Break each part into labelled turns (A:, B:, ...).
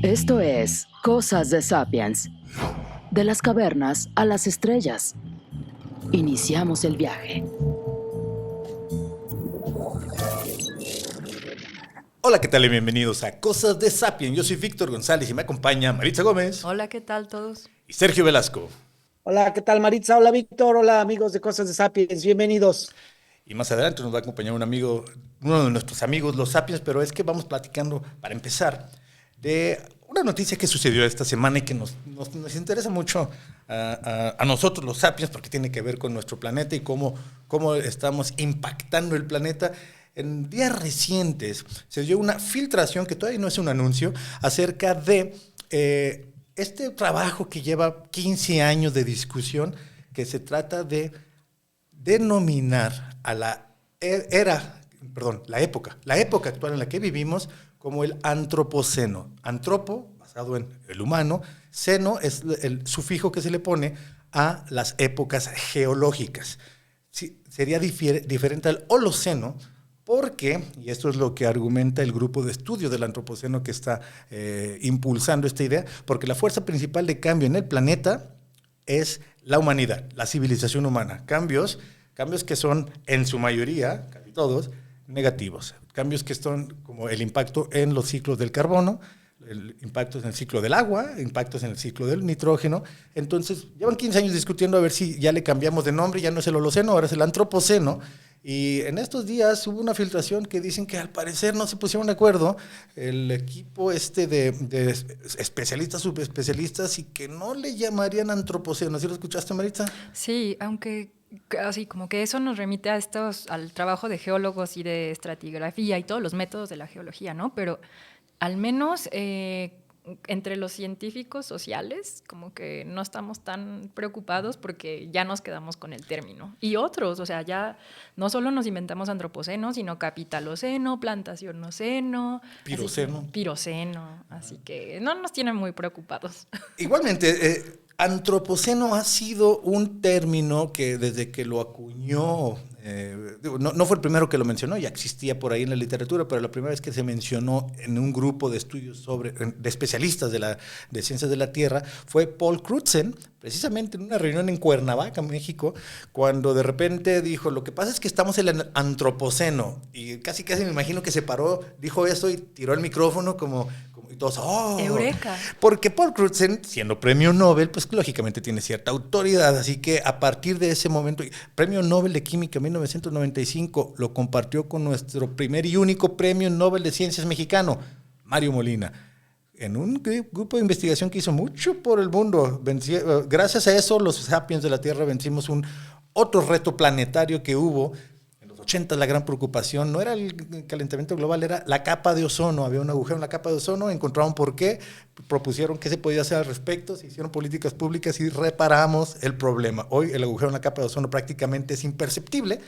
A: Esto es Cosas de Sapiens. De las cavernas a las estrellas. Iniciamos el viaje.
B: Hola, ¿qué tal? Y bienvenidos a Cosas de Sapiens. Yo soy Víctor González y me acompaña Maritza Gómez.
C: Hola, ¿qué tal todos?
B: Y Sergio Velasco.
D: Hola, ¿qué tal, Maritza? Hola, Víctor. Hola, amigos de Cosas de Sapiens. Bienvenidos.
B: Y más adelante nos va a acompañar un amigo, uno de nuestros amigos, los Sapiens, pero es que vamos platicando, para empezar, de una noticia que sucedió esta semana y que nos interesa mucho a nosotros, los Sapiens, porque tiene que ver con nuestro planeta y cómo estamos impactando el planeta. En días recientes se dio una filtración, que todavía no es un anuncio, acerca de este trabajo que lleva 15 años de discusión, que se trata de denominar a la época actual en la que vivimos como el antropoceno. Antropo, basado en el humano, seno es el sufijo que se le pone a las épocas geológicas. Sí, sería diferente al Holoceno, porque, y esto es lo que argumenta el grupo de estudio del antropoceno que está impulsando esta idea, porque la fuerza principal de cambio en el planeta es la humanidad, la civilización humana. Cambios que son, en su mayoría, casi todos, negativos. Cambios que son como el impacto en los ciclos del carbono, impactos en el ciclo del agua, impactos en el ciclo del nitrógeno. Entonces, llevan 15 años discutiendo a ver si ya le cambiamos de nombre, ya no es el Holoceno, ahora es el Antropoceno. Y en estos días hubo una filtración que dicen que al parecer no se pusieron de acuerdo el equipo de especialistas, subespecialistas, y que no le llamarían Antropoceno. ¿Sí lo escuchaste, Maritza?
C: Sí, aunque así como que eso nos remite al trabajo de geólogos y de estratigrafía y todos los métodos de la geología, ¿no? Pero al menos entre los científicos sociales como que no estamos tan preocupados porque ya nos quedamos con el término. Y otros, o sea, ya no solo nos inventamos antropoceno, sino capitaloceno, plantacionoceno, piroceno, así que no nos tienen muy preocupados.
B: Igualmente, antropoceno ha sido un término que desde que lo acuñó, no fue el primero que lo mencionó, ya existía por ahí en la literatura, pero la primera vez que se mencionó en un grupo de estudios de especialistas de ciencias de la Tierra fue Paul Crutzen, precisamente en una reunión en Cuernavaca, México, cuando de repente dijo, lo que pasa es que estamos en el antropoceno, y casi me imagino que se paró, dijo eso y tiró el micrófono como y todos, ¡oh!
C: ¡Eureka!
B: Porque Paul Crutzen, siendo premio Nobel, pues lógicamente tiene cierta autoridad, así que a partir de ese momento, premio Nobel de Química en 1995, lo compartió con nuestro primer y único premio Nobel de Ciencias mexicano, Mario Molina, en un grupo de investigación que hizo mucho por el mundo. Gracias a eso, los Sapiens de la Tierra vencimos otro reto planetario que hubo. 80, la gran preocupación no era el calentamiento global, era la capa de ozono. Había un agujero en la capa de ozono, encontraron por qué, propusieron qué se podía hacer al respecto, se hicieron políticas públicas y reparamos el problema. Hoy el agujero en la capa de ozono prácticamente es imperceptible.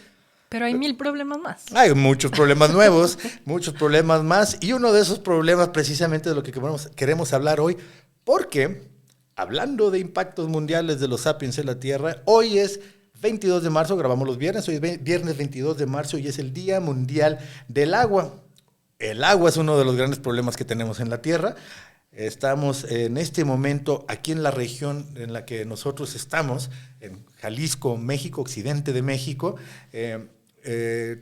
C: Pero hay 1000 problemas más.
B: Hay muchos problemas nuevos, muchos problemas más, y uno de esos problemas precisamente de lo que queremos hablar hoy, porque hablando de impactos mundiales de los sapiens en la Tierra, hoy es 22 de marzo, grabamos los viernes, hoy es viernes 22 de marzo y es el Día Mundial del Agua. El agua es uno de los grandes problemas que tenemos en la Tierra. Estamos en este momento aquí en la región en la que nosotros estamos, en Jalisco, México, occidente de México.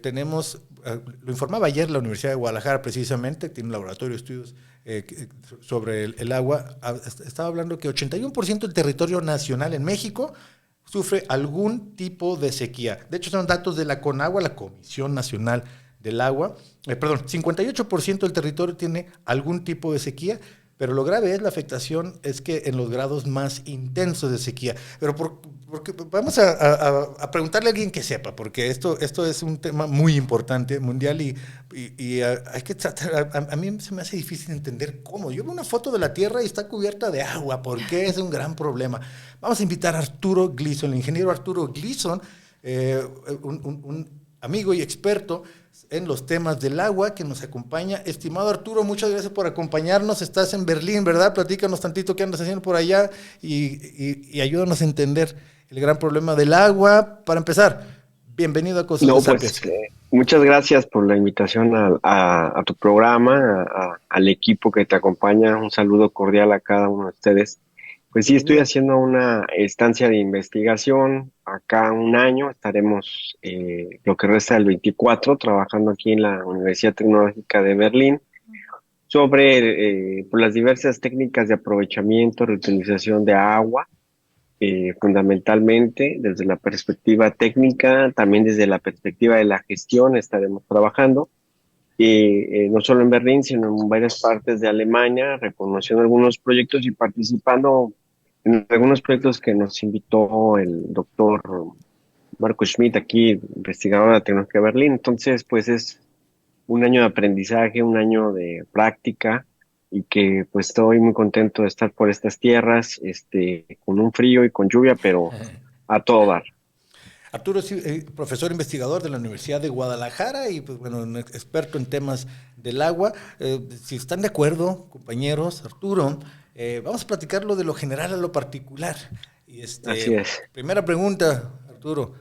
B: Tenemos, lo informaba ayer la Universidad de Guadalajara precisamente, tiene un laboratorio de estudios sobre el agua. Estaba hablando que 81% del territorio nacional en México sufre algún tipo de sequía. De hecho, son datos de la CONAGUA, la Comisión Nacional del Agua. 58% del territorio tiene algún tipo de sequía, pero lo grave es la afectación, es que en los grados más intensos de sequía. Pero porque vamos a preguntarle a alguien que sepa, porque esto es un tema muy importante, mundial, y hay que tratar, a mí se me hace difícil entender cómo. Yo veo una foto de la Tierra y está cubierta de agua, ¿por qué? Es un gran problema. Vamos a invitar a Arturo Gleason, el ingeniero Arturo Gleason, un amigo y experto en los temas del agua, que nos acompaña. Estimado Arturo, muchas gracias por acompañarnos. Estás en Berlín, ¿verdad? Platícanos tantito qué andas haciendo por allá y ayúdanos a entender el gran problema del agua. Para empezar, Bienvenido a Cosas
E: No,
B: de
E: pues
B: Sapiens.
E: muchas gracias por la invitación a tu programa, al equipo que te acompaña. Un saludo cordial a cada uno de ustedes. Pues sí, estoy
B: Bienvenido.
E: haciendo una estancia de investigación. Acá un año estaremos lo que resta del 24 trabajando aquí en la Universidad Tecnológica de Berlín sobre pues, las diversas técnicas de aprovechamiento, reutilización de agua fundamentalmente desde la perspectiva técnica, también desde la perspectiva de la gestión estaremos trabajando, no solo en Berlín, sino en varias partes de Alemania, reconociendo algunos proyectos y participando en algunos proyectos que nos invitó el doctor Marco Schmidt, aquí investigador de la tecnología de Berlín. Entonces, pues es un año de aprendizaje, un año de práctica y que pues estoy muy contento de estar por estas tierras, con un frío y con lluvia, pero a todo dar.
B: Arturo es profesor investigador de la Universidad de Guadalajara y pues bueno, un experto en temas del agua. Si están de acuerdo, compañeros, Arturo, vamos a platicarlo de lo general a lo particular. Y
E: Así es.
B: primera pregunta, Arturo,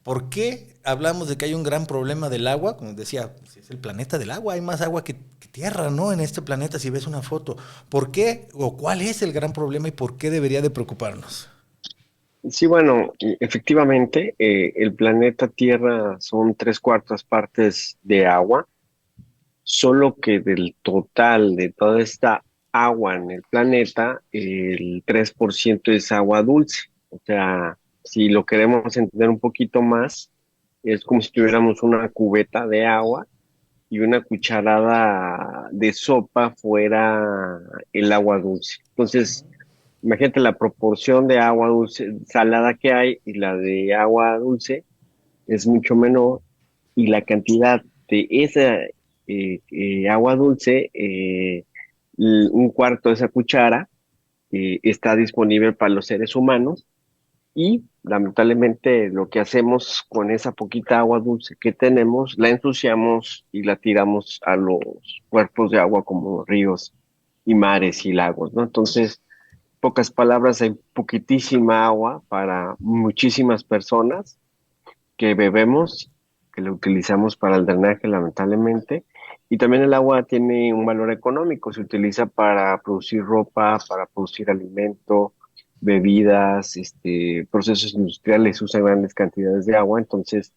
B: ¿por qué hablamos de que hay un gran problema del agua? Como decía, pues, es el planeta del agua, hay más agua que tierra, ¿no? En este planeta, si ves una foto. ¿Por qué o cuál es el gran problema y por qué debería de preocuparnos?
E: Sí, bueno, efectivamente, el planeta Tierra son tres cuartas partes de agua, solo que del total de toda esta agua en el planeta, el 3% es agua dulce. O sea, si lo queremos entender un poquito más, es como si tuviéramos una cubeta de agua y una cucharada de sopa fuera el agua dulce. Entonces, imagínate la proporción de agua dulce, salada que hay y la de agua dulce es mucho menor y la cantidad de esa agua dulce, un cuarto de esa cuchara, está disponible para los seres humanos y lamentablemente lo que hacemos con esa poquita agua dulce que tenemos, la ensuciamos y la tiramos a los cuerpos de agua como ríos y mares y lagos, ¿no? Entonces, pocas palabras, hay poquitísima agua para muchísimas personas que bebemos, que lo utilizamos para el drenaje, lamentablemente. Y también el agua tiene un valor económico, se utiliza para producir ropa, para producir alimento, bebidas, procesos industriales usan grandes cantidades de agua, entonces,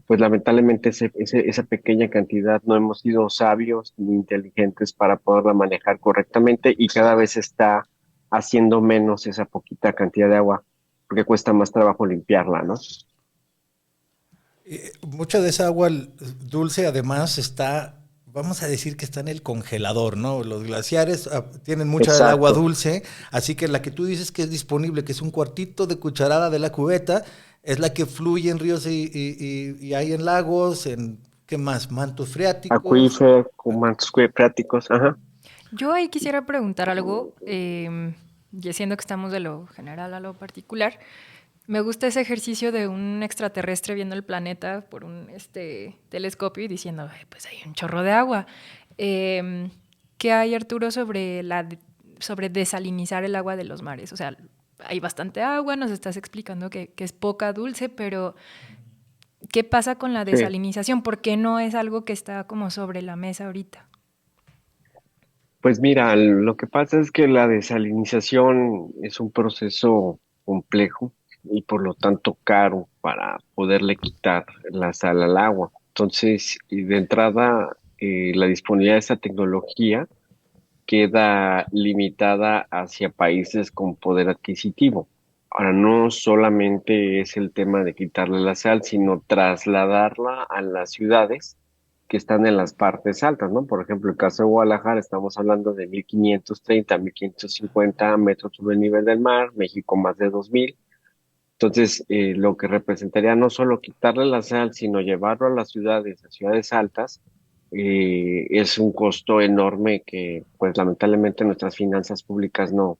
E: pues lamentablemente esa pequeña cantidad no hemos sido sabios ni inteligentes para poderla manejar correctamente y cada vez está haciendo menos esa poquita cantidad de agua, porque cuesta más trabajo limpiarla, ¿no?
B: Mucha de esa agua dulce además está, vamos a decir que está en el congelador, ¿no? Los glaciares tienen mucha del agua
E: Exacto.
B: dulce, así que la que tú dices que es disponible, que es un cuartito de cucharada de la cubeta, es la que fluye en ríos y hay en lagos, en, ¿qué más? Mantos freáticos.
E: Acuífero, con mantos prácticos, ajá.
C: Yo ahí quisiera preguntar algo, y siendo que estamos de lo general a lo particular. Me gusta ese ejercicio de un extraterrestre viendo el planeta por un telescopio y diciendo, "Ay, pues hay un chorro de agua". ¿Qué hay, Arturo, sobre desalinizar el agua de los mares? O sea, hay bastante agua, nos estás explicando que es poca dulce, pero ¿qué pasa con la
E: Sí.
C: desalinización? ¿Por qué no es algo que está como sobre la mesa ahorita?
E: Pues mira, lo que pasa es que la desalinización es un proceso complejo y por lo tanto caro para poderle quitar la sal al agua. Entonces, y de entrada, la disponibilidad de esta tecnología queda limitada hacia países con poder adquisitivo. Ahora, no solamente es el tema de quitarle la sal, sino trasladarla a las ciudades que están en las partes altas, ¿no? Por ejemplo, el caso de Guadalajara, estamos hablando de 1530, 1550 metros sobre el nivel del mar, México más de 2000. Entonces, lo que representaría no solo quitarle la sal, sino llevarlo a ciudades altas, es un costo enorme que, pues, lamentablemente nuestras finanzas públicas no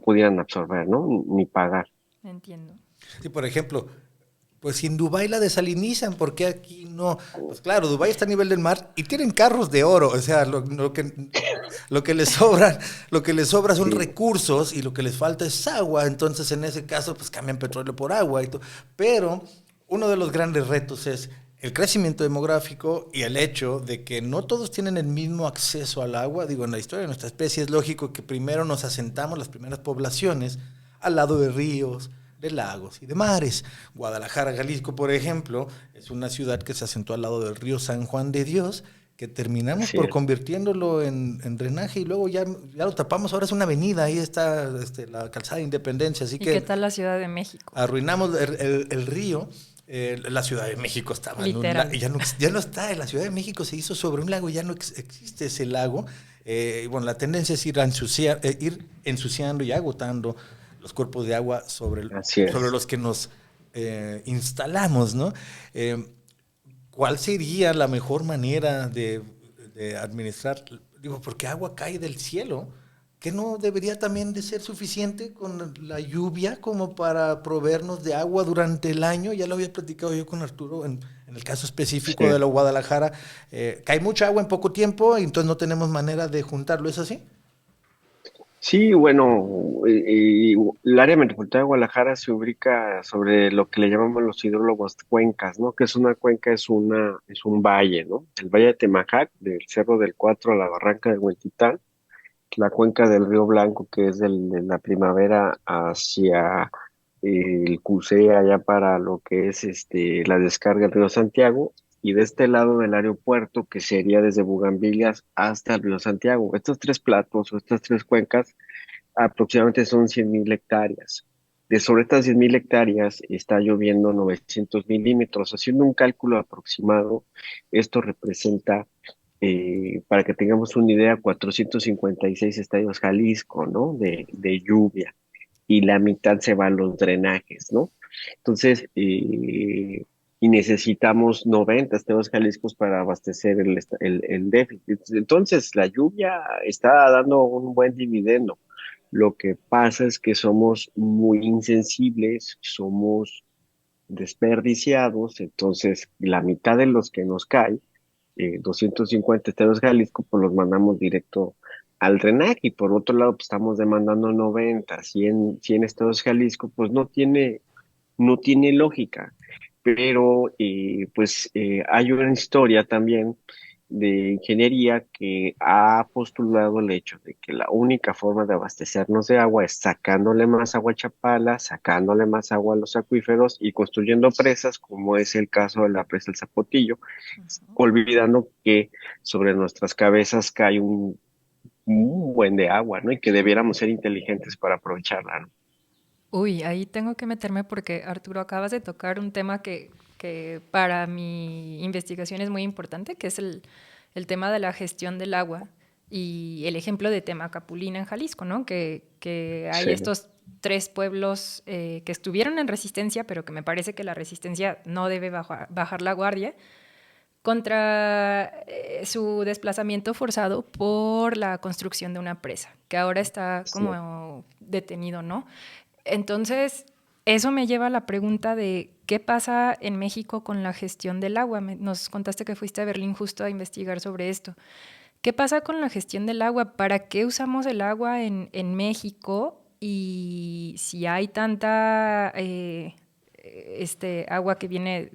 E: pudieran absorber, ¿no? Ni pagar.
C: Entiendo.
B: Sí, por ejemplo, pues si en Dubái la desalinizan, ¿por qué aquí no? Pues claro, Dubái está a nivel del mar y tienen carros de oro, o sea, lo que les sobran, lo que les sobra son
E: Sí,
B: recursos y lo que les falta es agua, entonces en ese caso pues cambian petróleo por agua y todo. Pero Uno de los grandes retos es el crecimiento demográfico y el hecho de que no todos tienen el mismo acceso al agua. Digo, en la historia de nuestra especie es lógico que primero nos asentamos las primeras poblaciones al lado de ríos, de lagos y de mares. Guadalajara, Jalisco, por ejemplo, es una ciudad que se asentó al lado del río San Juan de Dios, que terminamos
E: Así
B: por
E: es.
B: convirtiéndolo en drenaje y luego ya lo tapamos. Ahora es una avenida, ahí está la calzada de Independencia, así
C: ¿Y qué
B: que
C: tal la Ciudad de México?
B: arruinamos el río. La Ciudad de México estaba en un
C: Literal.
B: lago, ya no está, la Ciudad de México se hizo sobre un lago, ya no existe ese lago. Y bueno, la tendencia es ir ensuciando y agotando los cuerpos de agua
E: Así
B: sobre
E: es.
B: los que nos instalamos, ¿no? ¿Cuál sería la mejor manera de administrar? Digo, porque agua cae del cielo, que no debería también de ser suficiente con la lluvia como para proveernos de agua durante el año. Ya lo había platicado yo con Arturo en el caso específico de
E: Sí.
B: la Guadalajara. Cae mucha agua en poco tiempo y entonces no tenemos manera de juntarlo, ¿es así?
E: Sí, bueno, el área metropolitana de Guadalajara se ubica sobre lo que le llamamos los hidrólogos cuencas, ¿no? Que es una cuenca, es un valle, ¿no? El valle de Temajac, del Cerro del Cuatro a la Barranca de Huentitán, la cuenca del Río Blanco, que es de la primavera hacia el Cusé, allá para lo que es la descarga del Río Santiago, y de este lado del aeropuerto, que sería desde Bugambilias hasta el Río Santiago. Estos tres platos o estas tres cuencas aproximadamente son 100.000 hectáreas. De sobre estas 100.000 hectáreas está lloviendo 900 milímetros. Haciendo un cálculo aproximado, esto representa, para que tengamos una idea, 456 estadios Jalisco, ¿no? De lluvia. Y la mitad se va a los drenajes, ¿no? Entonces, y necesitamos 90 estadios Jaliscos para abastecer el déficit. Entonces, la lluvia está dando un buen dividendo. Lo que pasa es que somos muy insensibles, somos desperdiciados, entonces la mitad de los que nos cae, 250 estados Jalisco, pues los mandamos directo al drenaje, y por otro lado, pues estamos demandando 90, 100 estados Jalisco, pues no tiene lógica. Pero hay una historia también de ingeniería que ha postulado el hecho de que la única forma de abastecernos de agua es sacándole más agua a Chapala, sacándole más agua a los acuíferos y construyendo presas, como es el caso de la presa del Zapotillo, olvidando que sobre nuestras cabezas cae un buen de agua, ¿no? Y que debiéramos ser inteligentes para aprovecharla, ¿no?
C: Uy, ahí tengo que meterme porque Arturo acabas de tocar un tema que para mi investigación es muy importante, que es el tema de la gestión del agua y el ejemplo de Temacapulina en Jalisco, ¿no? Que hay
E: Sí.
C: estos tres pueblos que estuvieron en resistencia, pero que me parece que la resistencia no debe bajar la guardia contra su desplazamiento forzado por la construcción de una presa, que ahora está
E: Sí.
C: como detenido, ¿no? Entonces, eso me lleva a la pregunta de qué pasa en México con la gestión del agua. Nos contaste que fuiste a Berlín justo a investigar sobre esto. ¿Qué pasa con la gestión del agua? ¿Para qué usamos el agua en México? Y si hay tanta agua que viene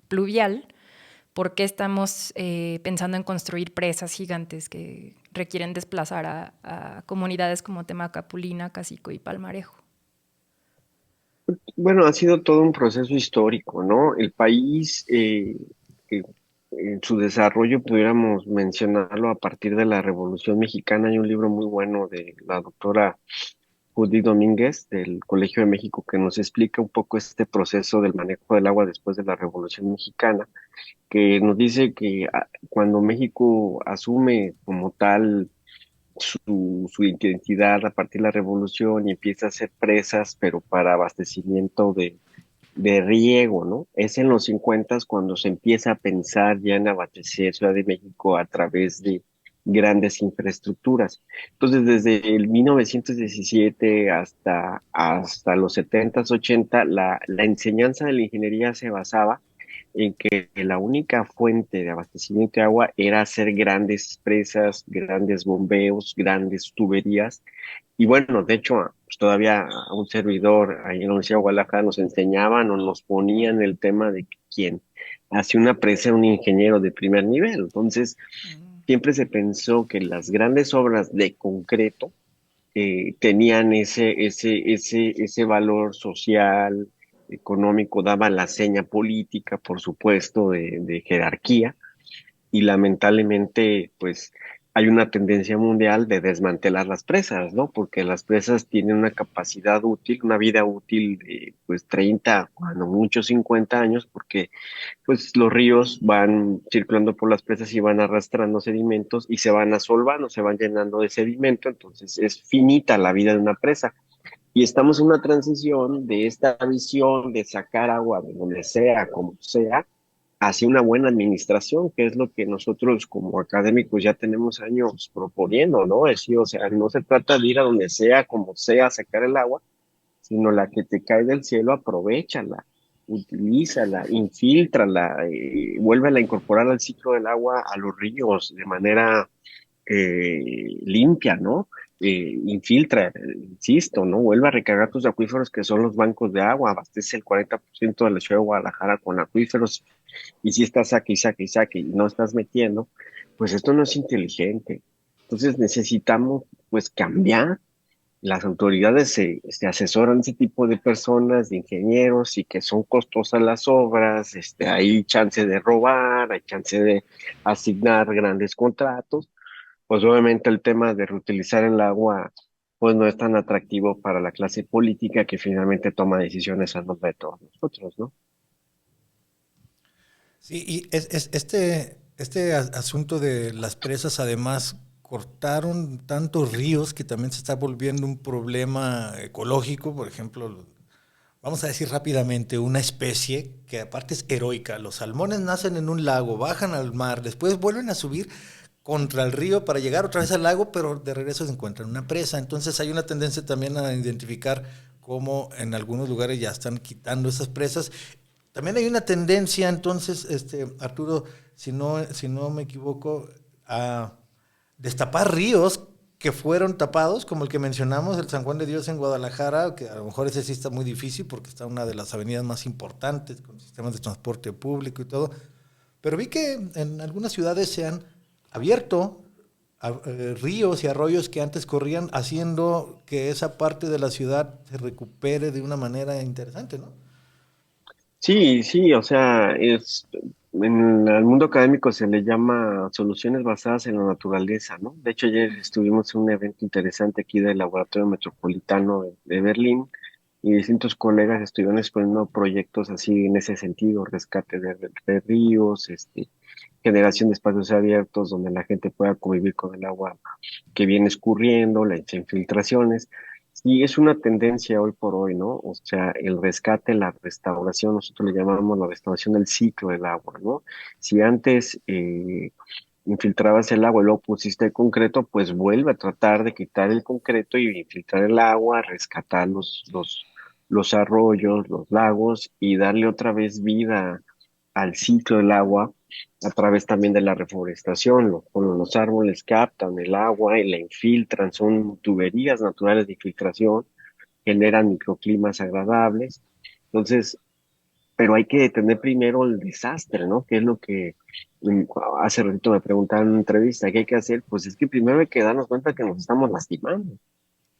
C: pluvial, ¿por qué estamos pensando en construir presas gigantes que requieren desplazar a comunidades como Temacapulina, Cacico y Palmarejo?
E: Bueno, ha sido todo un proceso histórico, ¿no? El país, en su desarrollo, pudiéramos mencionarlo a partir de la Revolución Mexicana. Hay un libro muy bueno de la doctora Judy Domínguez del Colegio de México que nos explica un poco este proceso del manejo del agua después de la Revolución Mexicana, que nos dice que cuando México asume como tal su identidad a partir de la revolución y empieza a hacer presas, pero para abastecimiento de riego, ¿no? Es en los 50 cuando se empieza a pensar ya en abastecer Ciudad de México a través de grandes infraestructuras. Entonces, desde el 1917 hasta los 70, 80, la enseñanza de la ingeniería se basaba en que la única fuente de abastecimiento de agua era hacer grandes presas, grandes bombeos, grandes tuberías. Y bueno, de hecho, pues todavía a un servidor ahí en la Universidad de Guadalajara nos enseñaban o nos ponían el tema de que quien hace una presa era un ingeniero de primer nivel. Entonces, siempre se pensó que las grandes obras de concreto tenían ese valor social, económico, daban la seña política, por supuesto, de jerarquía, y lamentablemente, pues hay una tendencia mundial de desmantelar las presas, ¿no? Porque las presas tienen una capacidad útil, una vida útil de pues 30, cuando mucho 50 años, porque pues los ríos van circulando por las presas y van arrastrando sedimentos y se van asolvando, se van llenando de sedimento, entonces es finita la vida de una presa. Y estamos en una transición de esta visión de sacar agua de donde sea, como sea, hacia una buena administración, que es lo que nosotros como académicos ya tenemos años proponiendo, ¿no? Es decir, o sea, no se trata de ir a donde sea, como sea, a sacar el agua, sino la que te cae del cielo, aprovéchala, utilízala, infíltrala, vuélvela a incorporar al ciclo del agua, a los ríos, de manera limpia, ¿no? Infiltra, insisto, ¿no? Vuelve a recargar tus acuíferos que son los bancos de agua, abastece el 40% de la ciudad de Guadalajara con acuíferos, y si estás saque y saque y saque y no estás metiendo, pues esto no es inteligente. Entonces necesitamos pues cambiar. Las autoridades se asesoran ese tipo de personas, de ingenieros, y que son costosas las obras, hay chance de robar, hay chance de asignar grandes contratos, pues obviamente el tema de reutilizar el agua pues no es tan atractivo para la clase política que finalmente toma decisiones a nombre de todos nosotros, ¿no?
B: Sí, y este asunto de las presas, además, cortaron tantos ríos que también se está volviendo un problema ecológico. Por ejemplo, vamos a decir rápidamente, una especie que aparte es heroica. Los salmones nacen en un lago, bajan al mar, después vuelven a subir contra el río para llegar otra vez al lago, pero de regreso se encuentran una presa. Entonces hay una tendencia también a identificar cómo en algunos lugares ya están quitando esas presas. También hay una tendencia, entonces, Arturo, si no me equivoco, a destapar ríos que fueron tapados, como el que mencionamos, el San Juan de Dios en Guadalajara, que a lo mejor ese sí está muy difícil porque está una de las avenidas más importantes con sistemas de transporte público y todo. Pero vi que en algunas ciudades se han abierto ríos y arroyos que antes corrían, haciendo que esa parte de la ciudad se recupere de una manera interesante, ¿no?
E: Sí, sí, o sea, en el mundo académico se le llama soluciones basadas en la naturaleza, ¿no? De hecho, ayer estuvimos en un evento interesante aquí del Laboratorio Metropolitano de Berlín, y distintos colegas estuvieron exponiendo proyectos así en ese sentido, rescate de ríos, generación de espacios abiertos donde la gente pueda convivir con el agua que viene escurriendo, las infiltraciones. Y es una tendencia hoy por hoy, ¿no? O sea, el rescate, la restauración, nosotros le llamamos la restauración del ciclo del agua, ¿no? Si antes infiltrabas el agua y luego pusiste el concreto, pues vuelve a tratar de quitar el concreto y infiltrar el agua, rescatar los arroyos, los lagos, y darle otra vez vida al ciclo del agua a través también de la reforestación. Los árboles captan el agua y la infiltran, son tuberías naturales de infiltración, generan microclimas agradables. Entonces, pero hay que detener primero el desastre, ¿no? Que es lo que mm, hace ratito me preguntaban en una entrevista, ¿qué hay que hacer? Pues es que primero hay que darnos cuenta que nos estamos lastimando.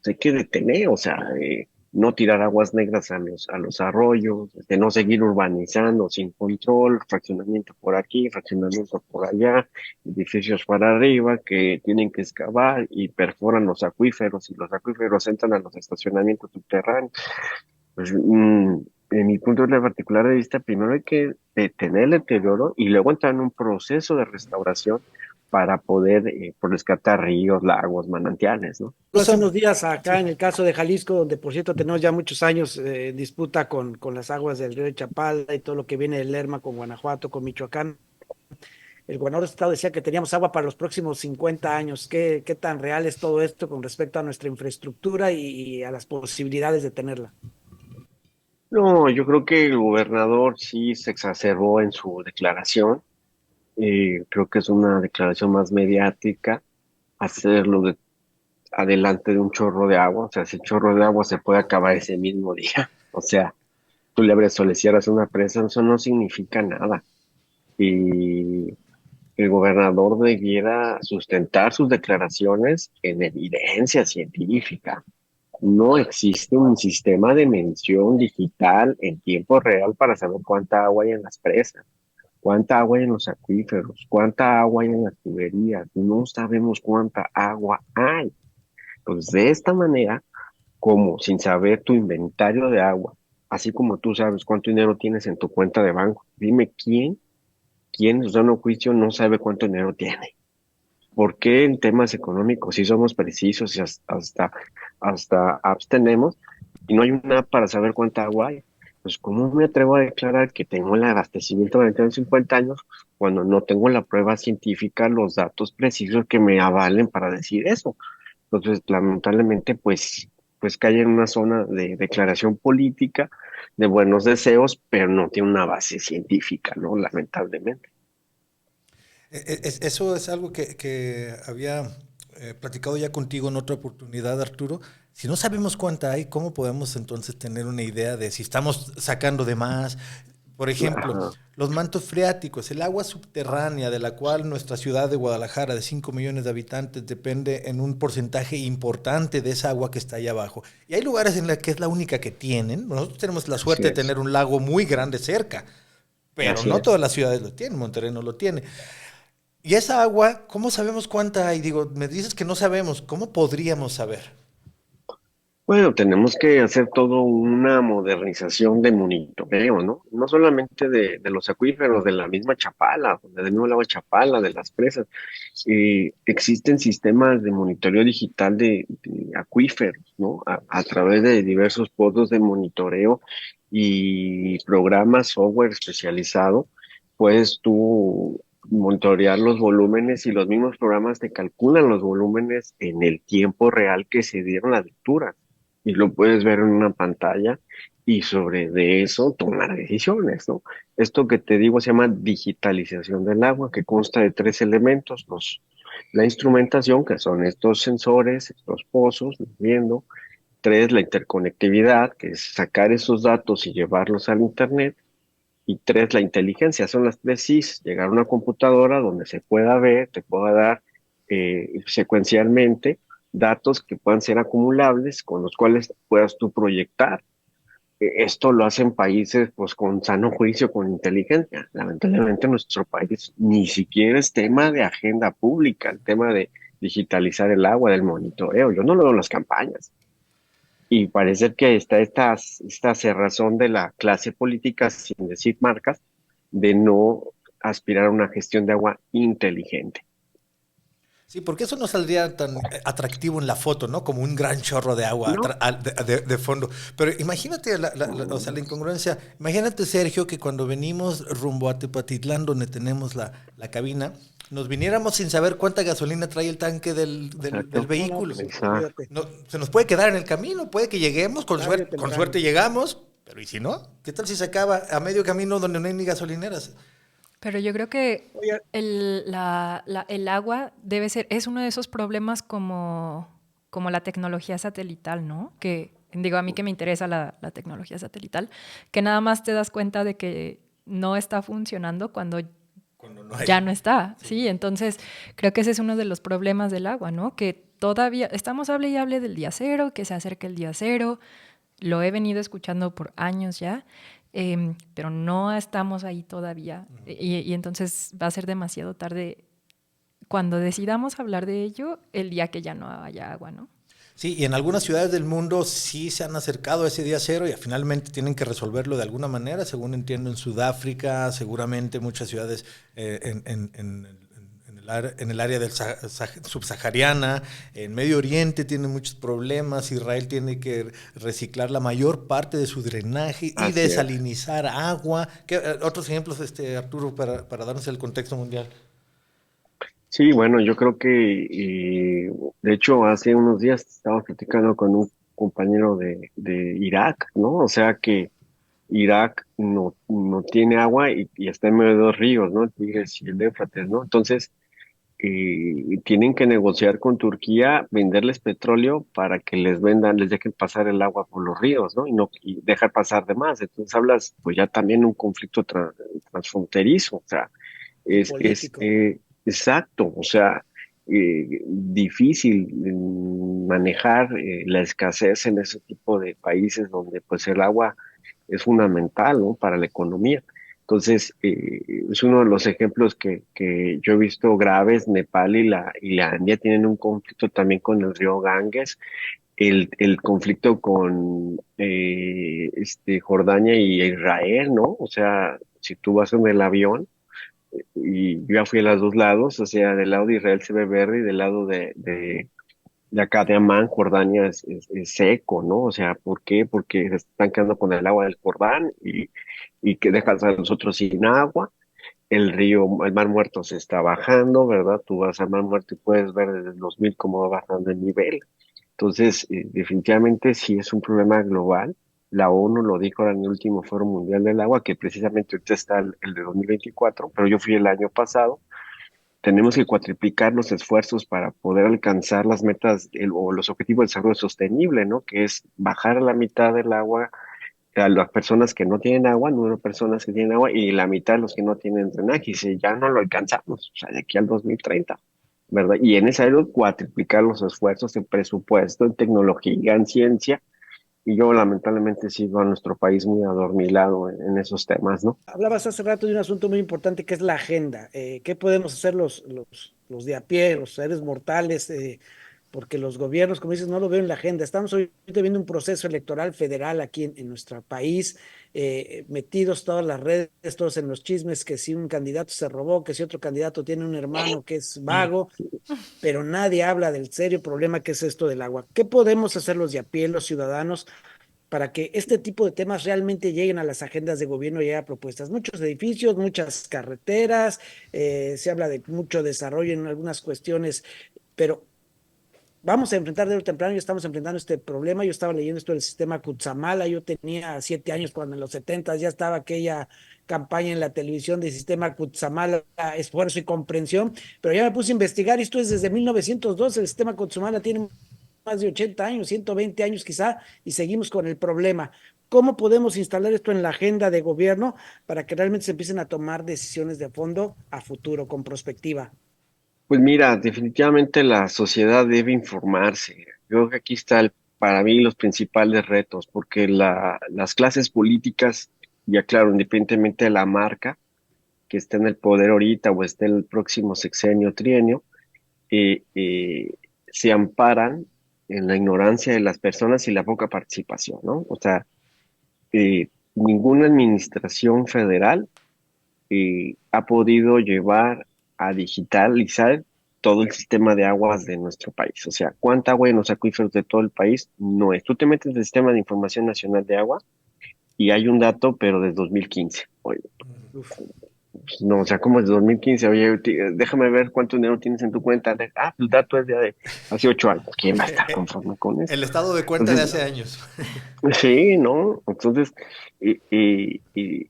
E: Hay que detener, o sea, no tirar aguas negras a los arroyos, no seguir urbanizando sin control, fraccionamiento por aquí, fraccionamiento por allá, edificios para arriba que tienen que excavar y perforan los acuíferos, y los acuíferos entran a los estacionamientos subterráneos. Pues, en mi punto de particular de vista, primero hay que detener el deterioro y luego entrar en un proceso de restauración para poder rescatar ríos, lagos, manantiales, ¿no?
D: Hace unos días acá en el caso de Jalisco, donde por cierto tenemos ya muchos años en disputa con las aguas del río de Chapala y todo lo que viene del Lerma con Guanajuato, con Michoacán. El gobernador del estado decía que teníamos agua para los próximos 50 años. ¿Qué tan real es todo esto con respecto a nuestra infraestructura y a las posibilidades de tenerla?
E: No, yo creo que el gobernador sí se exacerbó en su declaración. Creo que es una declaración más mediática hacerlo adelante de un chorro de agua. O sea, ese chorro de agua se puede acabar ese mismo día. O sea, tú le abres o le cierras una presa, eso no significa nada. Y el gobernador debiera sustentar sus declaraciones en evidencia científica. No existe un sistema de medición digital en tiempo real para saber cuánta agua hay en las presas, cuánta agua hay en los acuíferos, cuánta agua hay en las tuberías. No sabemos cuánta agua hay. Pues de esta manera, como sin saber tu inventario de agua, así como tú sabes cuánto dinero tienes en tu cuenta de banco, dime quién en su sano juicio no sabe cuánto dinero tiene. ¿Por qué en temas económicos sí somos precisos y hasta abstenemos y no hay una app para saber cuánta agua hay? Pues ¿cómo me atrevo a declarar que tengo el abastecimiento de 50 años cuando no tengo la prueba científica, los datos precisos que me avalen para decir eso? Entonces, lamentablemente, pues cae en una zona de declaración política, de buenos deseos, pero no tiene una base científica, ¿no? Lamentablemente.
B: Eso es algo que había platicado ya contigo en otra oportunidad, Arturo. Si no sabemos cuánta hay, ¿cómo podemos entonces tener una idea de si estamos sacando de más? Por ejemplo,
E: Ajá,
B: los mantos freáticos, el agua subterránea de la cual nuestra ciudad de Guadalajara, de 5 millones de habitantes, depende en un porcentaje importante de esa agua que está allá abajo. Y hay lugares en los que es la única que tienen. Nosotros tenemos la
E: así
B: suerte de
E: es,
B: tener un lago muy grande cerca, pero
E: así
B: no
E: es.
B: todas las ciudades lo tienen. Monterrey no lo tiene. Y esa agua, ¿cómo sabemos cuánta hay? Digo, me dices que no sabemos, ¿cómo podríamos saber?
E: Bueno, tenemos que hacer todo una modernización de monitoreo, ¿no? No solamente de los acuíferos, de la misma Chapala, del mismo lago de Chapala, de las presas. Existen sistemas de monitoreo digital de acuíferos, ¿no? A través de diversos pozos de monitoreo y programas, software especializado, puedes tú monitorear los volúmenes y los mismos programas te calculan los volúmenes en el tiempo real que se dieron las lecturas y lo puedes ver en una pantalla y sobre de eso tomar decisiones, ¿no? Esto que te digo se llama digitalización del agua, que consta de tres elementos, la instrumentación, que son estos sensores, estos pozos, viendo. Tres, la interconectividad, que es sacar esos datos y llevarlos al Internet. Y tres, la inteligencia, son las tres Cs, llegar a una computadora donde se pueda ver, te pueda dar secuencialmente datos que puedan ser acumulables, con los cuales puedas tú proyectar. Esto lo hacen países pues con sano juicio, con inteligencia. Lamentablemente en nuestro país ni siquiera es tema de agenda pública, el tema de digitalizar el agua, del monitoreo. Yo no lo veo en las campañas. Y parece que está esta cerrazón de la clase política, sin decir marcas, de no aspirar a una gestión de agua inteligente.
B: Sí, porque eso no saldría tan atractivo en la foto, ¿no? Como un gran chorro de agua
E: No,
B: de fondo. Pero imagínate, o sea, la incongruencia. Imagínate, Sergio, que cuando venimos rumbo a Tepatitlán, donde tenemos la cabina, nos viniéramos sin saber cuánta gasolina trae el tanque del
E: exacto.
D: No, no,
B: vehículo.
D: pues
E: Exacto.
D: olvídate.
B: No, se nos puede quedar en el camino, puede que lleguemos,
D: Tarde o
B: con
D: temprano.
B: suerte llegamos, pero ¿y si no? ¿Qué tal si se acaba a medio camino donde no hay ni gasolineras?
C: Pero yo creo que
D: Oye,
C: el agua debe ser, es uno de esos problemas como la tecnología satelital, ¿no? Que digo, a mí que me interesa la tecnología satelital, que nada más te das cuenta de que no está funcionando cuando
B: Cuando no hay.
C: ya no está, ¿sí? Entonces, creo que ese es uno de los problemas del agua, ¿no? Que todavía estamos hable y hable del día cero, que se acerca el día cero, lo he venido escuchando por años ya, pero no estamos ahí todavía. Y entonces va a ser demasiado tarde cuando decidamos hablar de ello el día que ya no haya agua, ¿no?
B: Sí, y en algunas ciudades del mundo sí se han acercado a ese día cero y finalmente tienen que resolverlo de alguna manera, según entiendo en Sudáfrica, seguramente muchas ciudades en el área del subsahariana, en Medio Oriente tienen muchos problemas, Israel tiene que reciclar la mayor parte de su drenaje y
E: Así es.
B: desalinizar agua. Otros ejemplos, Arturo, para darnos el contexto mundial?
E: Sí, bueno, yo creo que, de hecho, hace unos días estaba platicando con un compañero de Irak, ¿no? O sea que Irak no tiene agua y está en medio de dos ríos, ¿no? El Tigris y el Éufrates, ¿no? Entonces, tienen que negociar con Turquía, venderles petróleo para que les vendan, les dejen pasar el agua por los ríos, ¿no? Y dejar pasar de más. Entonces hablas, pues ya también un conflicto transfronterizo, o sea,
D: y
E: es
D: político.
E: exacto, o sea, difícil manejar la escasez en ese tipo de países donde pues el agua es fundamental, ¿no? Para la economía. Entonces, es uno de los ejemplos que yo he visto graves. Nepal y la India tienen un conflicto también con el río Ganges, el conflicto con Jordania y Israel, ¿no? O sea, si tú vas en el avión, y yo ya fui a los dos lados, o sea, del lado de Israel se ve verde y del lado de acá de Amán, Jordania es seco, ¿no? O sea, ¿por qué? Porque se están quedando con el agua del Jordán y que dejas a nosotros sin agua. El río, el Mar Muerto se está bajando, ¿verdad? Tú vas al Mar Muerto y puedes ver desde el 2000 cómo va bajando el nivel. Entonces, definitivamente sí es un problema global. La ONU lo dijo en el último Foro Mundial del Agua, que precisamente ahorita está el de 2024, pero yo fui el año pasado. Tenemos que cuatriplicar los esfuerzos para poder alcanzar las metas o los objetivos de desarrollo sostenible, ¿no? Que es bajar a la mitad del agua a las personas que no tienen agua, número de personas que tienen agua, y la mitad de los que no tienen drenaje. Y si ya no lo alcanzamos, o sea, de aquí al 2030, ¿verdad? Y es necesario cuatriplicar los esfuerzos en presupuesto, en tecnología, en ciencia, y yo lamentablemente sigo a nuestro país muy adormilado en esos temas, ¿no?
D: Hablabas hace rato de un asunto muy importante que es la agenda. ¿Qué podemos hacer los de a pie, los seres mortales? Porque los gobiernos, como dices, no lo veo en la agenda. Estamos ahorita viendo un proceso electoral federal aquí en nuestro país, metidos todas las redes, todos en los chismes, que si un candidato se robó, que si otro candidato tiene un hermano que es vago, pero nadie habla del serio problema que es esto del agua. ¿Qué podemos hacer los de a pie, los ciudadanos, para que este tipo de temas realmente lleguen a las agendas de gobierno y haya propuestas? Muchos edificios, muchas carreteras, se habla de mucho desarrollo en algunas cuestiones, pero vamos a enfrentar de lo temprano, ya estamos enfrentando este problema. Yo estaba leyendo esto del sistema Kutsamala, yo tenía 7 años cuando en los 70 ya estaba aquella campaña en la televisión del sistema Kutsamala, esfuerzo y comprensión, pero ya me puse a investigar, esto es desde 1912, el sistema Kutsamala tiene más de 80 años, 120 años quizá, y seguimos con el problema. ¿Cómo podemos instalar esto en la agenda de gobierno para que realmente se empiecen a tomar decisiones de fondo a futuro, con prospectiva?
E: Pues mira, definitivamente la sociedad debe informarse. Yo creo que aquí está para mí los principales retos, porque las clases políticas, ya claro, independientemente de la marca que esté en el poder ahorita o esté en el próximo sexenio, trienio, eh, eh, se amparan en la ignorancia de las personas y la poca participación, ¿no? O sea, ninguna administración federal ha podido llevar a digitalizar todo el sistema de aguas de nuestro país. O sea, ¿cuánta agua en los acuíferos de todo el país? No es. Tú te metes en el Sistema de Información Nacional de Agua y hay un dato, pero desde 2015. Oye,
D: Uf.
E: pues no, o sea, como desde 2015. Oye, déjame ver cuánto dinero tienes en tu cuenta. El dato es de hace 8 años. ¿Quién va a estar conforme con eso?
B: El estado de cuenta de
E: Entonces,
B: hace años.
E: sí, ¿no? Entonces,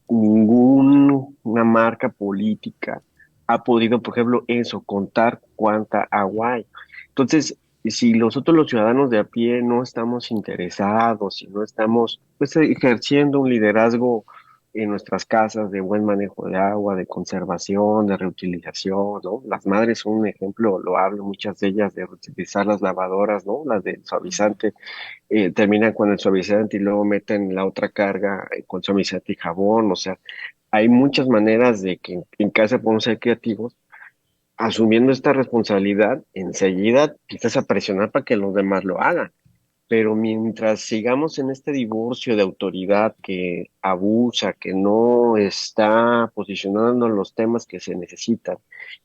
E: ninguna marca política ha podido, por ejemplo, eso, contar cuánta agua hay. Entonces, si nosotros los ciudadanos de a pie no estamos interesados, si no estamos pues, ejerciendo un liderazgo en nuestras casas de buen manejo de agua, de conservación, de reutilización, ¿no? Las madres son un ejemplo, lo hablo, muchas de ellas, de reutilizar las lavadoras, ¿no? Las de suavizante, terminan con el suavizante y luego meten la otra carga con suavizante y jabón. O sea, hay muchas maneras de que en casa podemos ser creativos. Asumiendo esta responsabilidad, enseguida empiezas a presionar para que los demás lo hagan. Pero mientras sigamos en este divorcio de autoridad que abusa, que no está posicionando los temas que se necesitan,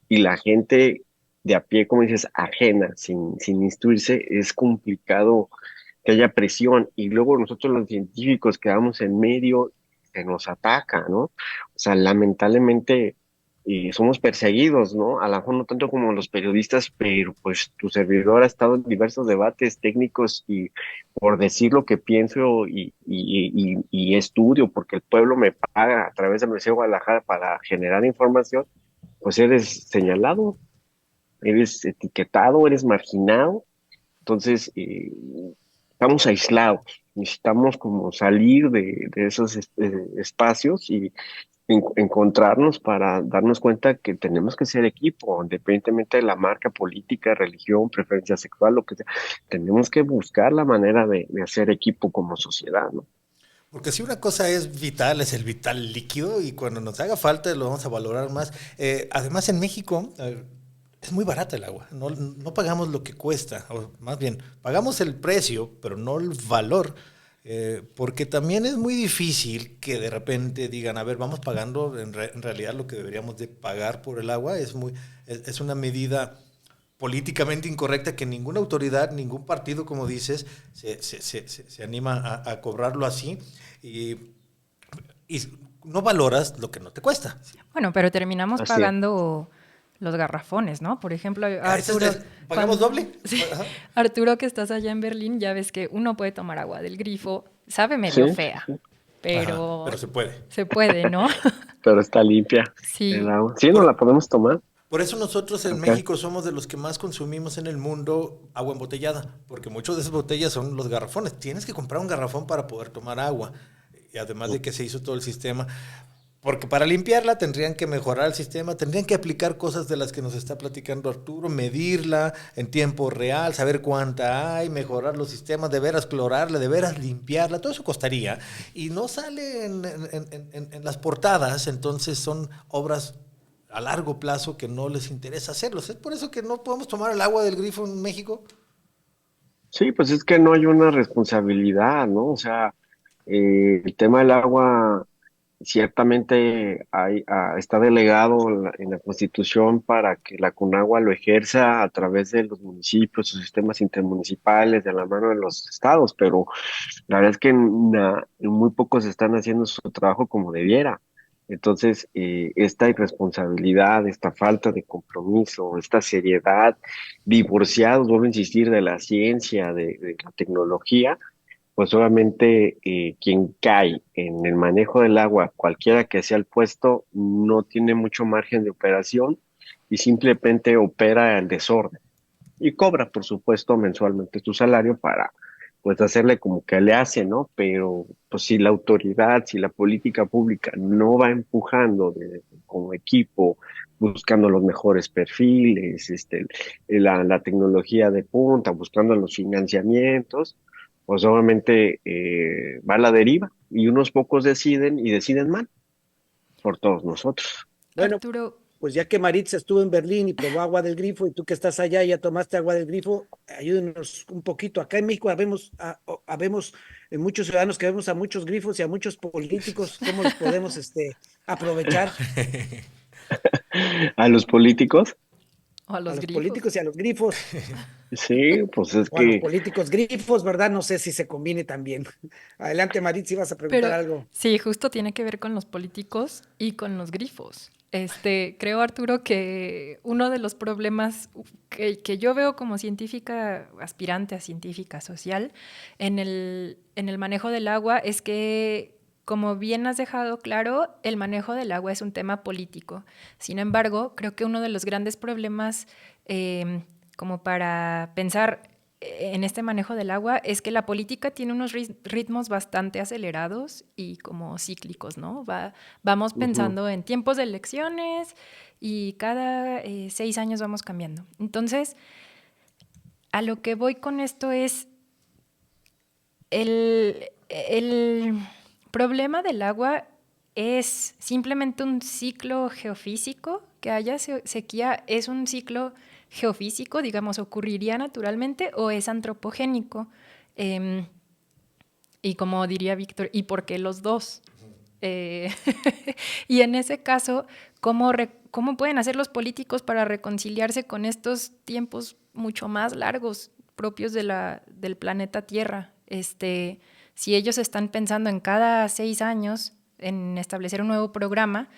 E: y la gente de a pie, como dices, ajena, sin instruirse, es complicado que haya presión. Y luego nosotros los científicos quedamos en medio, se nos ataca, ¿no? O sea, lamentablemente somos perseguidos, ¿no? A lo mejor no tanto como los periodistas, pero pues tu servidor ha estado en diversos debates técnicos y por decir lo que pienso y estudio, porque el pueblo me paga a través de la Universidad de Guadalajara para generar información, pues eres señalado, eres etiquetado, eres marginado. Entonces, estamos aislados, necesitamos como salir de esos espacios y encontrarnos para darnos cuenta que tenemos que ser equipo, independientemente de la marca política, religión, preferencia sexual, lo que sea. Tenemos que buscar la manera de hacer equipo como sociedad, ¿no?
B: Porque si una cosa es vital, es el vital líquido y cuando nos haga falta lo vamos a valorar más. Además en México es muy barata el agua, no pagamos lo que cuesta, o más bien pagamos el precio, pero no el valor. Porque también es muy difícil que de repente digan, a ver, vamos pagando en realidad lo que deberíamos de pagar por el agua. Es una medida políticamente incorrecta que ninguna autoridad, ningún partido, como dices, se anima a cobrarlo así y, y no valoras lo que no te cuesta.
C: Bueno, pero terminamos
E: Así es.
C: pagando los garrafones, ¿no? Por ejemplo,
B: Ese
C: Arturo,
B: ¿pagamos doble?
C: sí,
B: Ajá.
C: Arturo, que estás allá en Berlín, ya ves que uno puede tomar agua del grifo, sabe medio
E: Sí,
C: fea,
B: Ajá,
C: pero
B: pero se puede.
C: se puede, ¿no?
E: pero está limpia el
C: Sí,
E: agua. Sí, no la
B: Por,
E: podemos tomar
B: por eso nosotros en
E: acá.
B: México somos de los que más consumimos en el mundo agua embotellada, porque muchas de esas botellas son los garrafones. Tienes que comprar un garrafón para poder tomar agua. Y además de que se hizo todo el sistema. Porque para limpiarla tendrían que mejorar el sistema, tendrían que aplicar cosas de las que nos está platicando Arturo, medirla en tiempo real, saber cuánta hay, mejorar los sistemas, de veras clorarla, de veras limpiarla, todo eso costaría. Y no sale en las portadas, entonces son obras a largo plazo que no les interesa hacerlos. Es por eso que no podemos tomar el agua del grifo en México.
E: Sí, pues es que no hay una responsabilidad, ¿no? O sea, el tema del agua ciertamente está delegado en la Constitución para que la CONAGUA lo ejerza a través de los municipios, sus sistemas intermunicipales, de la mano de los estados, pero la verdad es que muy pocos están haciendo su trabajo como debiera. Entonces, esta irresponsabilidad, esta falta de compromiso, esta seriedad, divorciados, vuelvo a insistir, de la ciencia, de la tecnología, pues obviamente quien cae en el manejo del agua, cualquiera que sea el puesto, no tiene mucho margen de operación y simplemente opera el desorden y cobra, por supuesto, mensualmente su salario para pues hacerle como que le hace, ¿no? Pero pues si la autoridad, si la política pública no va empujando como equipo, buscando los mejores perfiles, la tecnología de punta, buscando los financiamientos, pues obviamente va a la deriva y unos pocos deciden y deciden mal por todos nosotros.
D: Bueno,
C: Arturo,
D: pues ya que Maritza estuvo en Berlín y probó agua del grifo y tú que estás allá y ya tomaste agua del grifo, ayúdenos un poquito. Acá en México habemos muchos ciudadanos que vemos a muchos grifos y a muchos políticos, ¿cómo los podemos aprovechar
E: A los políticos,
C: o a
D: a
C: los
D: los
C: grifos.
D: políticos y a los grifos?
E: sí, pues es
D: O a los
E: que
D: políticos grifos, ¿verdad? No sé si se combine también. Adelante, Maritza, ibas a preguntar
C: Pero
D: algo.
C: sí, justo tiene que ver con los políticos y con los grifos. Creo, Arturo, que uno de los problemas que yo veo como científica, aspirante a científica social, en el manejo del agua es que, como bien has dejado claro, el manejo del agua es un tema político. Sin embargo, creo que uno de los grandes problemas como para pensar en este manejo del agua es que la política tiene unos ritmos bastante acelerados y como cíclicos, ¿no? Vamos
E: ujú.
C: pensando en tiempos de elecciones y cada 6 años vamos cambiando. Entonces, a lo que voy con esto es el problema del agua es simplemente un ciclo geofísico, que haya sequía es un ciclo geofísico, digamos, ocurriría naturalmente o es antropogénico. Eh, y como diría Víctor, ¿y por qué los dos? Eh, y en ese caso, ¿cómo pueden hacer los políticos para reconciliarse con estos tiempos mucho más largos propios del planeta Tierra? Si ellos están pensando en cada 6 años en establecer un nuevo programa,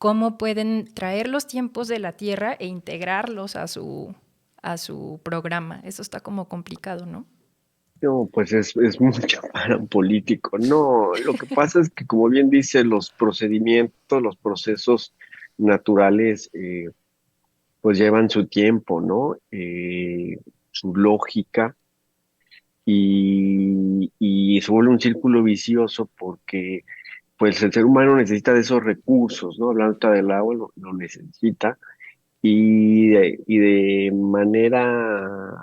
C: cómo pueden traer los tiempos de la Tierra e integrarlos a su programa. Eso está como complicado, ¿no?
E: No, pues es mucho para un político. No, lo que pasa es que, como bien dice, los procedimientos, los procesos naturales, pues llevan su tiempo, ¿no? Su lógica y se vuelve un círculo vicioso porque, pues, el ser humano necesita de esos recursos, ¿no? Hablando del agua, lo necesita y de manera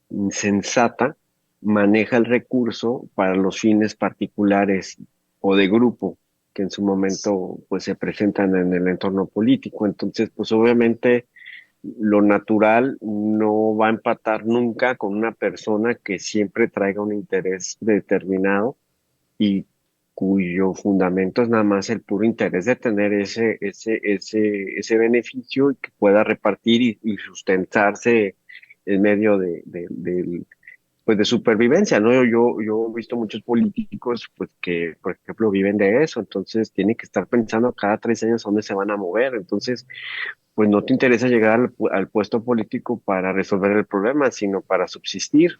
E: insensata maneja el recurso para los fines particulares o de grupo que en su momento pues se presentan en el entorno político. Entonces, pues obviamente lo natural no va a empatar nunca con una persona que siempre traiga un interés determinado y cuyo fundamento es nada más el puro interés de tener ese beneficio y que pueda repartir y sustentarse en medio pues de supervivencia, ¿no? Yo he visto muchos políticos, pues que, por ejemplo, viven de eso, entonces tienen que estar pensando cada 3 años a dónde se van a mover, entonces, pues no te interesa llegar al puesto político para resolver el problema, sino para subsistir.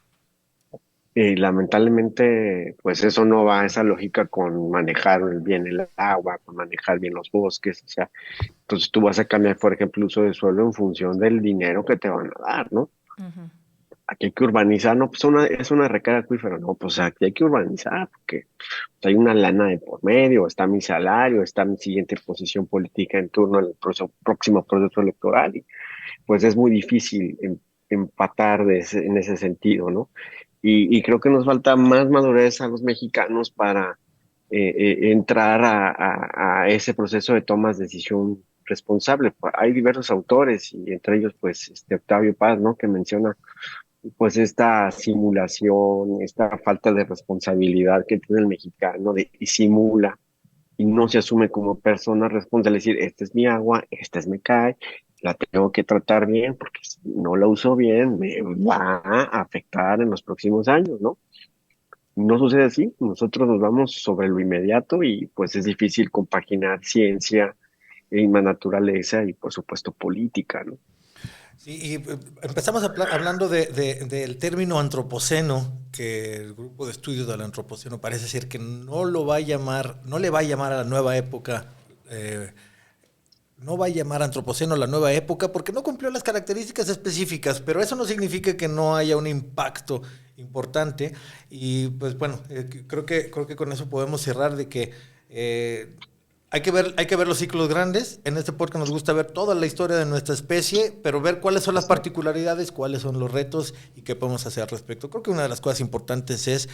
E: Y lamentablemente, pues eso no va, esa lógica con manejar bien el agua, con manejar bien los bosques, o sea, entonces tú vas a cambiar, por ejemplo, el uso de suelo en función del dinero que te van a dar, ¿no?
C: Ujú.
E: Aquí hay que urbanizar, no, pues es una recarga acuífera, no, pues aquí hay que urbanizar, porque pues, hay una lana de por medio, está mi salario, está mi siguiente posición política en turno en el próximo proceso electoral, y pues es muy difícil empatar en ese sentido, ¿no? Y creo que nos falta más madurez a los mexicanos para entrar a ese proceso de tomas de decisión responsable. Hay diversos autores, y entre ellos, pues, Octavio Paz, ¿no? Que menciona pues esta simulación, esta falta de responsabilidad que tiene el mexicano y simula y no se asume como persona responsable, es decir, esta es mi agua, esta es mi CAE, la tengo que tratar bien porque si no la uso bien me va a afectar en los próximos años, ¿no? No sucede así, nosotros nos vamos sobre lo inmediato y pues es difícil compaginar ciencia y naturaleza y por supuesto política, ¿no?
B: Sí, y empezamos hablando del término antropoceno, que el grupo de estudios del antropoceno parece ser que no lo va a llamar, no le va a llamar a la nueva época, no va a llamar antropoceno a la nueva época porque no cumplió las características específicas, pero eso no significa que no haya un impacto importante. Y pues bueno, creo que con eso podemos cerrar de que hay que ver los ciclos grandes. En este podcast nos gusta ver toda la historia de nuestra especie, pero ver cuáles son las particularidades, cuáles son los retos y qué podemos hacer al respecto. Creo que una de las cosas importantes es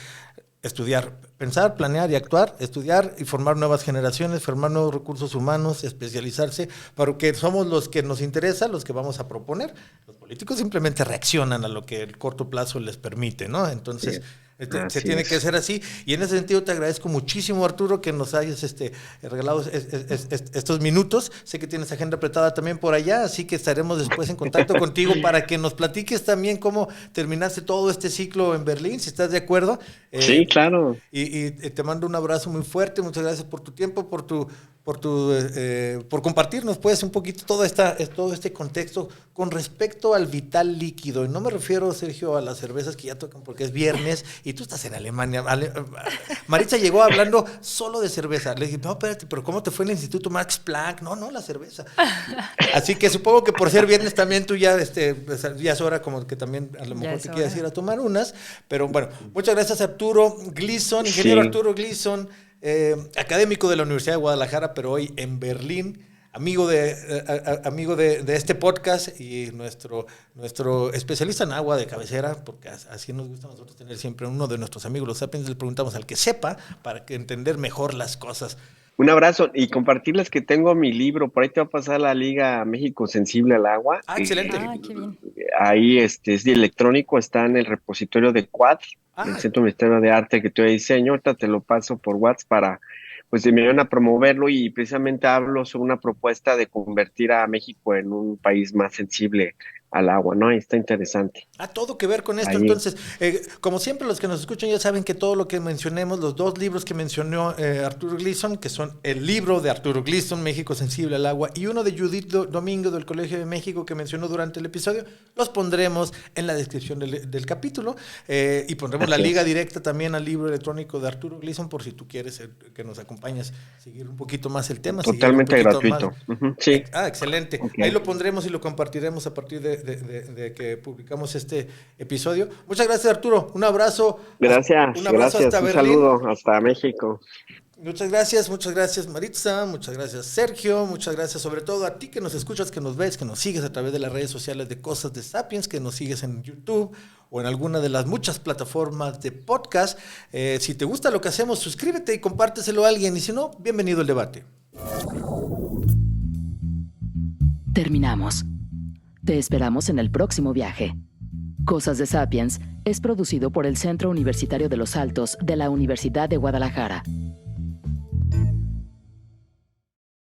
B: estudiar, pensar, planear y actuar, estudiar y formar nuevas generaciones, formar nuevos recursos humanos, especializarse, porque somos los que nos interesa, los que vamos a proponer. Los políticos simplemente reaccionan a lo que el corto plazo les permite, ¿no? Entonces,
E: Sí,
B: se
E: así
B: tiene
E: es.
B: que hacer así. Y en ese sentido te agradezco muchísimo, Arturo, que nos hayas regalado estos minutos. Sé que tienes agenda apretada también por allá, así que estaremos después en contacto contigo para que nos platiques también cómo terminaste todo este ciclo en Berlín, si estás de acuerdo.
E: Sí, claro.
B: Y te mando un abrazo muy fuerte. Muchas gracias por tu tiempo, por compartirnos pues un poquito todo este contexto con respecto al vital líquido. Y no me refiero, Sergio, a las cervezas que ya tocan porque es viernes y tú estás en Alemania. Maritza llegó hablando solo de cerveza. Le dije, no, espérate, pero ¿cómo te fue en el Instituto Max Planck? No, la cerveza. Así que supongo que por ser viernes también tú ya es hora como que también a lo mejor te quieras ir a tomar unas. Pero bueno, muchas gracias, Arturo Gleason, ingeniero
E: Sí.
B: Arturo Gleason, académico de la Universidad de Guadalajara, pero hoy en Berlín, amigo de este podcast y nuestro especialista en agua de cabecera, porque así nos gusta a nosotros tener siempre uno de nuestros amigos, los Sapiens, le preguntamos al que sepa para que entender mejor las cosas.
E: Un abrazo y compartirles que tengo mi libro, por ahí te va a pasar la Liga México Sensible al Agua.
B: Excelente.
C: Ah, qué bien.
E: Ahí es electrónico, está en el repositorio de CUAD, el
B: Ah,
E: Centro Ministerio de Arte que te diseño. Ahorita te lo paso por WhatsApp para, pues me van a promoverlo y precisamente hablo sobre una propuesta de convertir a México en un país más sensible al agua, ¿no? Ahí está interesante.
B: Todo que ver con esto.
E: Ahí.
B: Entonces, como siempre, los que nos escuchan ya saben que todo lo que mencionemos, los 2 libros que mencionó Arturo Gleason, que son el libro de Arturo Gleason, México sensible al agua, y uno de Judith Domingo del Colegio de México que mencionó durante el episodio, los pondremos en la descripción del capítulo y pondremos la liga directa también al libro electrónico de Arturo Gleason por si tú quieres que nos acompañes a seguir un poquito más el tema.
E: Totalmente gratuito. Sí.
B: Excelente.
E: Okay.
B: Ahí lo pondremos y lo compartiremos a partir de que publicamos este episodio. Muchas gracias, Arturo. Un abrazo.
E: Gracias.
B: Un abrazo
E: gracias.
B: hasta
E: Un
B: Berlín.
E: saludo hasta México.
B: Muchas gracias Maritza, muchas gracias Sergio, muchas gracias sobre todo a ti que nos escuchas, que nos ves, que nos sigues a través de las redes sociales de Cosas de Sapiens, que nos sigues en YouTube o en alguna de las muchas plataformas de podcast. Si te gusta lo que hacemos, suscríbete y compárteselo a alguien, y si no, bienvenido al debate.
A: Terminamos. Te esperamos en el próximo viaje. Cosas de Sapiens es producido por el Centro Universitario de los Altos de la Universidad de Guadalajara.